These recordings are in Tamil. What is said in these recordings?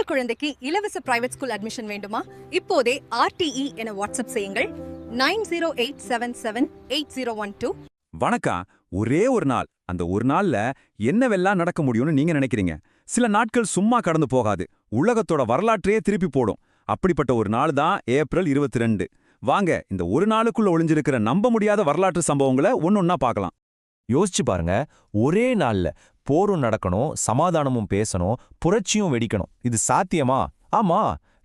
உங்கள் குழந்தைக்கு இலவச பிரைவேட் ஸ்கூல் அட்மிஷன் வேண்டுமா? இப்போதே RTE என வாட்ஸ்அப் செய்யுங்கள் 9087780112. வணக்கம். ஒரே ஒரு நாள், அந்த ஒரு நாள்ல என்னவெல்லாம் நடக்க முடியும்னு நீங்க நினைக்கிறீங்க? சில நாட்கள் சும்மா கடந்து போகாது, உலகத்தோட வரலாற்றையே திருப்பி போடும். அப்படிப்பட்ட ஒரு நாள் தான் ஏப்ரல் 22. வாங்க, இந்த ஒரு நாளுக்குள்ள ஒளிஞ்சிருக்கிற நம்ப முடியாத வரலாற்று சம்பவங்களை ஒன்னொன்னா பார்க்கலாம். யோசிச்சு பாருங்க, ஒரே நாள்ல போரும் நடக்கணும், சமாதானமும் பேசணும், புரட்சியும் வெடிக்கணும். இது சாத்தியமா? ஆமா,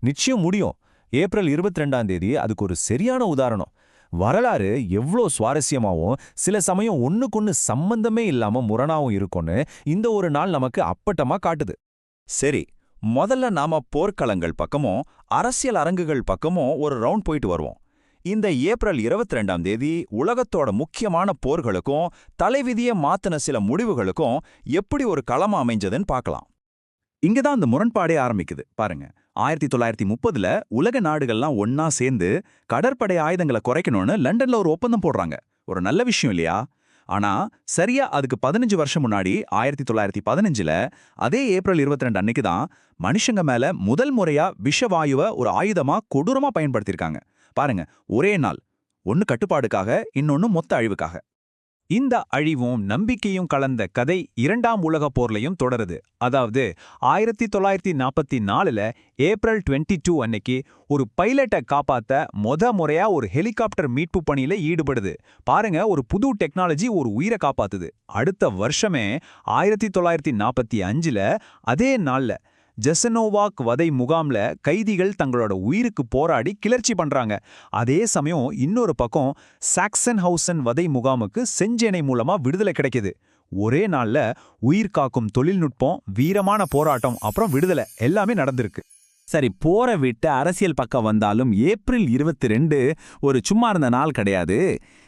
நிச்சயம் முடியும். ஏப்ரல் 22ஆம் தேதி அதுக்கு ஒரு சரியான உதாரணம். வரலாறு எவ்வளோ சுவாரஸ்யமாவும் சில சமயம் ஒண்ணுக்கொன்னு சம்பந்தமே இல்லாம முரணாவும் இருக்கும்னு இந்த ஒரு நாள் நமக்கு அப்பட்டமா காட்டுது. சரி, முதல்ல நாம போர்க்களங்கள் பக்கமும் அரசியல் அரங்குகள் பக்கமும் ஒரு ரவுண்ட் போயிட்டு வருவோம். இந்த ஏப்ரல் 22ஆம் தேதி உலகத்தோட முக்கியமான போர்களுக்கும் தலைவிதியை மாத்தின சில முடிவுகளுக்கும் எப்படி ஒரு களம் அமைஞ்சதுன்னு பார்க்கலாம். இங்கதான் அந்த முரண்பாடே ஆரம்பிக்குது பாருங்க. 1930ல உலக நாடுகள்லாம் ஒன்னா சேர்ந்து கடற்படை ஆயுதங்களை குறைக்கணும்னு லண்டன்ல ஒரு ஒப்பந்தம் போடுறாங்க. ஒரு நல்ல விஷயம் இல்லையா? ஆனா சரியா அதுக்கு 15 வருஷம் முன்னாடி 1915ல அதே ஏப்ரல் 22 அன்னைக்கு தான் மனுஷங்க மேல முதல் முறையா விஷவாயுவை ஒரு ஆயுதமா கொடூரமா பயன்படுத்தியிருக்காங்க. பாருங்க, ஒரே நாள், ஒன்னு கட்டுப்பாடுக்காக, இன்னொன்னு மொத்த அழிவுக்காக. இந்த அழிவும் நம்பிக்கையும் கலந்த கதை இரண்டாம் உலகப் போர்லையும் தொடருது. அதாவது 1944ல ஏப்ரல் 22 அன்னைக்கு ஒரு பைலட்டை காப்பாத்த முறையா ஒரு ஹெலிகாப்டர் மீட்பு பணியில ஈடுபடுது. பாருங்க, ஒரு புது டெக்னாலஜி ஒரு உயிரை காப்பாத்துது. அடுத்த வருஷமே 1945ல அதே நாள்ல ஜெசனோவாக் வதை முகாம்ல கைதிகள் தங்களோட உயிருக்கு போராடி கிளர்ச்சி பண்றாங்க. அதே சமயம் இன்னொரு பக்கம் சாக்சன்ஹவுசன் வதை முகாமுக்கு செஞ்சேனை மூலமா விடுதலை கிடைக்குது. ஒரே நாள்ல உயிர் காக்கும் தொழில்நுட்பம், வீரமான போராட்டம், அப்புறம் விடுதலை எல்லாமே நடந்திருக்கு. சரி, போரை விட்டு அரசியல் பக்கம் வந்தாலும் ஏப்ரல் 22 ஒரு சும்மா இருந்த நாள் கிடையாது.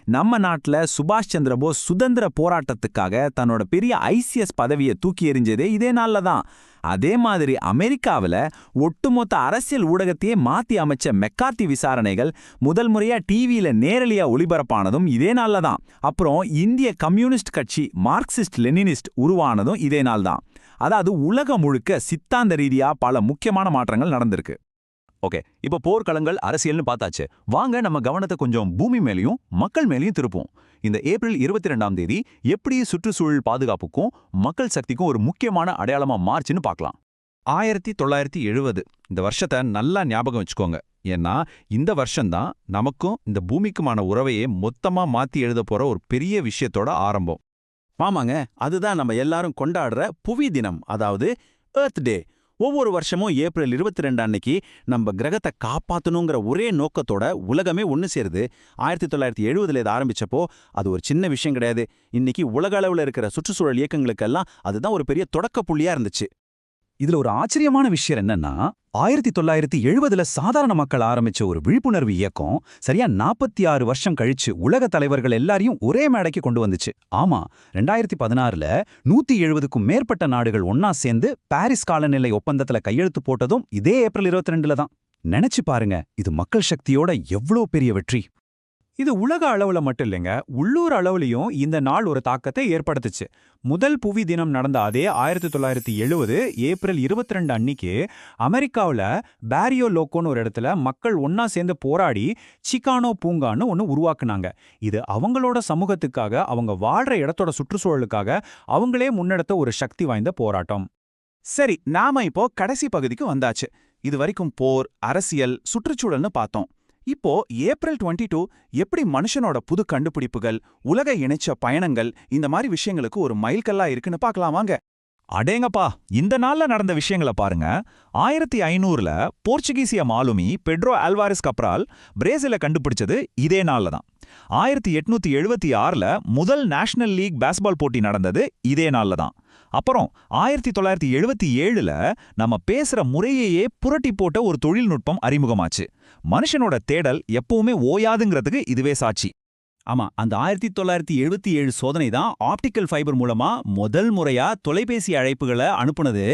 நம்ம நாட்டுல சுபாஷ் சந்திர போஸ் சுதந்திர போராட்டத்துக்காக தன்னோட பெரிய ICS பதவியை தூக்கி எறிஞ்சதே இதே நாள்ல தான். அதே மாதிரி அமெரிக்காவில் ஒட்டுமொத்த அரசியல் ஊடகத்தையே மாத்தி அமைச்ச மெக்கார்த்தி விசாரணைகள் முதல் முறையா டிவியில நேரலியா ஒளிபரப்பானதும் இதே நாள்ல தான். அப்புறம் இந்திய கம்யூனிஸ்ட் கட்சி மார்க்சிஸ்ட் லெனினிஸ்ட் உருவானதும் இதே நாள் தான். அதாவது உலகம் முழுக்க சித்தாந்த ரீதியா பல முக்கியமான மாற்றங்கள் நடந்திருக்கு. ஓகே, இப்ப போர்க்களங்கள் அரசியல்னு பார்த்தாச்சு. வாங்க நம்ம கவனத்தை கொஞ்சம் பூமி மேலையும் மக்கள் மேலையும் திருப்போம். இந்த ஏப்ரல் 22ஆம் தேதி எப்படி சுற்றுச்சூழல் பாதுகாப்புக்கும் மக்கள் சக்திக்கும் ஒரு முக்கியமான அடையாளமா மார்ச்சுன்னு பார்க்கலாம். 1970 இந்த வருஷத்தை நல்லா ஞாபகம் வச்சுக்கோங்க. ஏன்னா இந்த வருஷம்தான் நமக்கும் இந்த பூமிக்குமான உறவையே மொத்தமா மாத்தி எழுத போற ஒரு பெரிய விஷயத்தோட ஆரம்பம். ஆமாங்க, அதுதான் நம்ம எல்லாரும் கொண்டாடுற புவி தினம், அதாவது எர்த் டே. ஒவ்வொரு வருஷமும் ஏப்ரல் 22 அன்னைக்கு நம்ம கிரகத்தை காப்பாற்றணுங்கிற ஒரே நோக்கத்தோட உலகமே ஒன்று சேருது. 1970ல் இது ஆரம்பிச்சப்போ அது ஒரு சின்ன விஷயம் கிடையாது. இன்னைக்கு உலக அளவில் இருக்கிற சுற்றுச்சூழல் இயக்கங்களுக்கெல்லாம் அதுதான் ஒரு பெரிய தொடக்க புள்ளியா இருந்துச்சு. இதுல ஒரு ஆச்சரியமான விஷயம் என்னன்னா, 1970ல சாதாரண மக்கள் ஆரம்பிச்ச ஒரு விழிப்புணர்வு இயக்கம் சரியா 46 வருஷம் கழிச்சு உலக தலைவர்கள் எல்லாரையும் ஒரே மேடைக்கு கொண்டு வந்துச்சு. ஆமா, 2016ல 170க்கும் மேற்பட்ட நாடுகள் ஒன்னா சேர்ந்து பாரிஸ் காலநிலை ஒப்பந்தத்துல கையெழுத்து போட்டதும் இதே ஏப்ரல் 22ல தான். நினைச்சு பாருங்க, இது மக்கள் சக்தியோட எவ்வளோ பெரிய வெற்றி. இது உலக அளவுல மட்டும் இல்லைங்க, உள்ளூர் அளவுலையும் இந்த நாள் ஒரு தாக்கத்தை ஏற்படுத்துச்சு. முதல் புவி தினம் நடந்த அதே 1970 ஏப்ரல் 22 அன்னைக்கு அமெரிக்காவில் பேரியோ லோக்கோன்னு ஒரு இடத்துல மக்கள் ஒன்னா சேர்ந்து போராடி சிகானோ பூங்கான்னு ஒன்று உருவாக்குனாங்க. இது அவங்களோட சமூகத்துக்காக, அவங்க வாழ்ற இடத்தோட சுற்றுச்சூழலுக்காக அவங்களே முன்னெடுத்த ஒரு சக்தி வாய்ந்த போராட்டம். சரி, நாம இப்போ கடைசி பகுதிக்கு வந்தாச்சு. இது வரைக்கும் போர், அரசியல், சுற்றுச்சூழல்னு பார்த்தோம். இப்போ ஏப்ரல் 22 எப்படி மனுஷனோட புது கண்டுபிடிப்புகள், உலக இணைச்ச பயணங்கள், இந்த மாதிரி விஷயங்களுக்கு ஒரு மைல்கல்லா இருக்குன்னு பார்க்கலாமாங்க. அடேங்கப்பா, இந்த நாள்ல நடந்த விஷயங்களை பாருங்க. 1500ல போர்ச்சுகீசிய மாலுமி பெட்ரோ ஆல்வாரிஸ் கப்ரால் பிரேசில கண்டுபிடிச்சது இதே நாள்ல தான். 1876ல முதல் நேஷனல் லீக் பேஸ்பால் போட்டி நடந்தது இதே நாள்ல தான். அப்புறம் 1977ல நம்ம பேசுற முறையையே புரட்டி போட்ட ஒரு தொழில்நுட்பம் அறிமுகமாச்சு. மனுஷனோட தேடல் எப்பவுமே ஓயாதுங்கிறதுக்கு இதுவே சாட்சி. ஆமா, அந்த 1977 சோதனை தான் ஆப்டிக்கல் ஃபைபர் மூலமா முதல் முறையா தொலைபேசி அழைப்புகளை அனுப்புனது.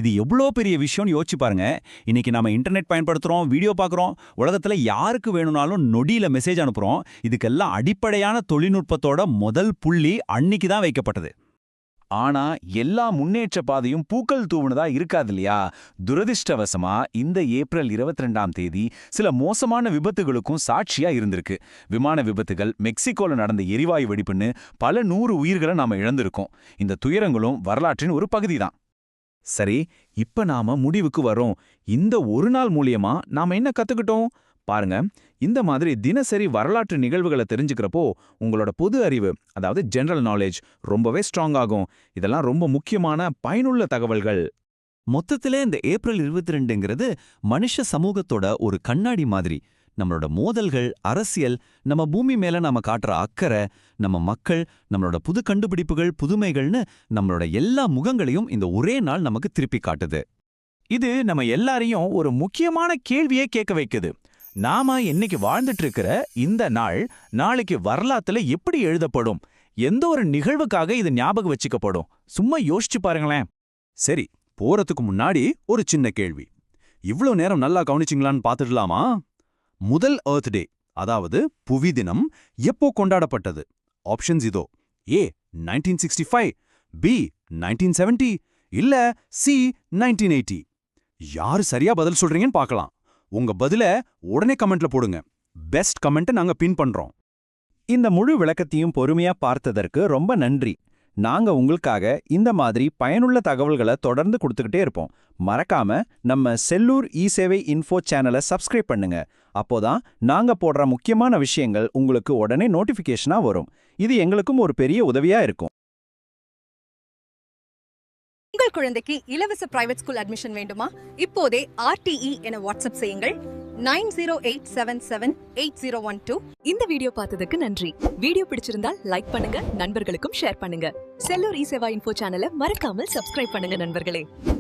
இது எவ்வளோ பெரிய விஷயம்னு யோசிச்சு பாருங்க. இன்னைக்கு நாம இன்டர்நெட் பயன்படுத்துறோம், வீடியோ பார்க்குறோம், உலகத்துல யாருக்கு வேணும்னாலும் நொடியில மெசேஜ் அனுப்புறோம். இதுக்கெல்லாம் அடிப்படையான தொழில்நுட்பத்தோட முதல் புள்ளி அன்னைக்கு தான் வைக்கப்பட்டது. ஆனா எல்லா முன்னேற்ற பாதையும் பூக்கள் தூவுனதா இருக்காது இல்லையா? துரதிர்ஷ்டவசமா இந்த ஏப்ரல் 22ஆம் தேதி சில மோசமான விபத்துகளுக்கும் சாட்சியா இருந்திருக்கு. விமான விபத்துகள், மெக்சிகோல நடந்த எரிவாயு வெடிப்புன்னு பல 100 உயிர்களை நாம இழந்திருக்கோம். இந்த துயரங்களும் வரலாற்றின் ஒரு பகுதிதான். சரி, இப்ப நாம முடிவுக்கு வரோம். இந்த ஒரு நாள் மூலியமா நாம என்ன கத்துக்கிட்டோம் பாருங்க. இந்த மாதிரி தினசரி வரலாற்று நிகழ்வுகளை தெரிஞ்சுக்கிறப்போ உங்களோட பொது அறிவு, அதாவது ஜெனரல் நாலேஜ் ரொம்பவே ஸ்ட்ராங் ஆகும். இதெல்லாம் ரொம்ப முக்கியமான பயனுள்ள தகவல்கள். மொத்தத்திலே இந்த ஏப்ரல் 22ங்கிறது மனுஷ சமூகத்தோட ஒரு கண்ணாடி மாதிரி. நம்மளோட மோதல்கள், அரசியல், நம்ம பூமி மேல நாம காட்டுற அக்கறை, நம்ம மக்கள், நம்மளோட புது கண்டுபிடிப்புகள், புதுமைகள்னு நம்மளோட எல்லா முகங்களையும் இந்த ஒரே நாள் நமக்கு திருப்பி காட்டுது. இது நம்ம எல்லாரையும் ஒரு முக்கியமான கேள்வியே கேட்க வைக்குது. நாம இன்னைக்கு வாழ்ந்துட்டு இருக்கிற இந்த நாள் நாளைக்கு வரலாத்துல எப்படி எழுதப்படும்? எந்த ஒரு நிகழ்வுக்காக இது ஞாபகம் வச்சுக்கப்படும்? சும்மா யோசிச்சு பாருங்களேன். சரி, போறதுக்கு முன்னாடி ஒரு சின்ன கேள்வி. இவ்ளோ நேரம் நல்லா கவனிச்சிங்களான்னு பார்த்துடலாமா? முதல் எர்த் டே, அதாவது புவி தினம் எப்போ கொண்டாடப்பட்டது? ஆப்ஷன்ஸ் இதோ. ஏ 1965, பி 1970, இல்ல சி 1980. யாரு சரியா பதில் சொல்றீங்கன்னு பார்க்கலாம். உங்க பதில உடனே கமெண்ட்ல போடுங்க. பெஸ்ட் கமெண்ட்டை நாங்க பின் பண்றோம். இந்த முழு விளக்கத்தையும் பொறுமையா பார்த்ததற்கு ரொம்ப நன்றி. நாங்க உங்களுக்காக இந்த மாதிரி பயனுள்ள தகவல்களை தொடர்ந்து கொடுத்துக்கிட்டே இருப்போம். மறக்காம நம்ம செல்லூர் இ-சேவை இன்ஃபோ சேனலை சப்ஸ்கிரைப் பண்ணுங்க. அப்போதான் நாங்க போடுற முக்கியமான விஷயங்கள் உங்களுக்கு உடனே நோட்டிஃபிகேஷனா வரும். இது எங்களுக்கும் ஒரு பெரிய உதவியா இருக்கும். உங்கள் குழந்தைக்கு இலவச பிரைவேட் ஸ்கூல் அட்மிஷன் வேண்டுமா? இப்போதே RTE என வாட்ஸ்அப் செய்யுங்கள் 9087780112. இந்த வீடியோ பார்த்ததுக்கு நன்றி. வீடியோ பிடிச்சிருந்தால் லைக் பண்ணுங்க, நண்பர்களுக்கும் ஷேர் பண்ணுங்க. செல்லூர் இ-சேவா இன்ஃபோ சேனலை மறக்காமல் சப்ஸ்கிரைப் பண்ணுங்க நண்பர்களே.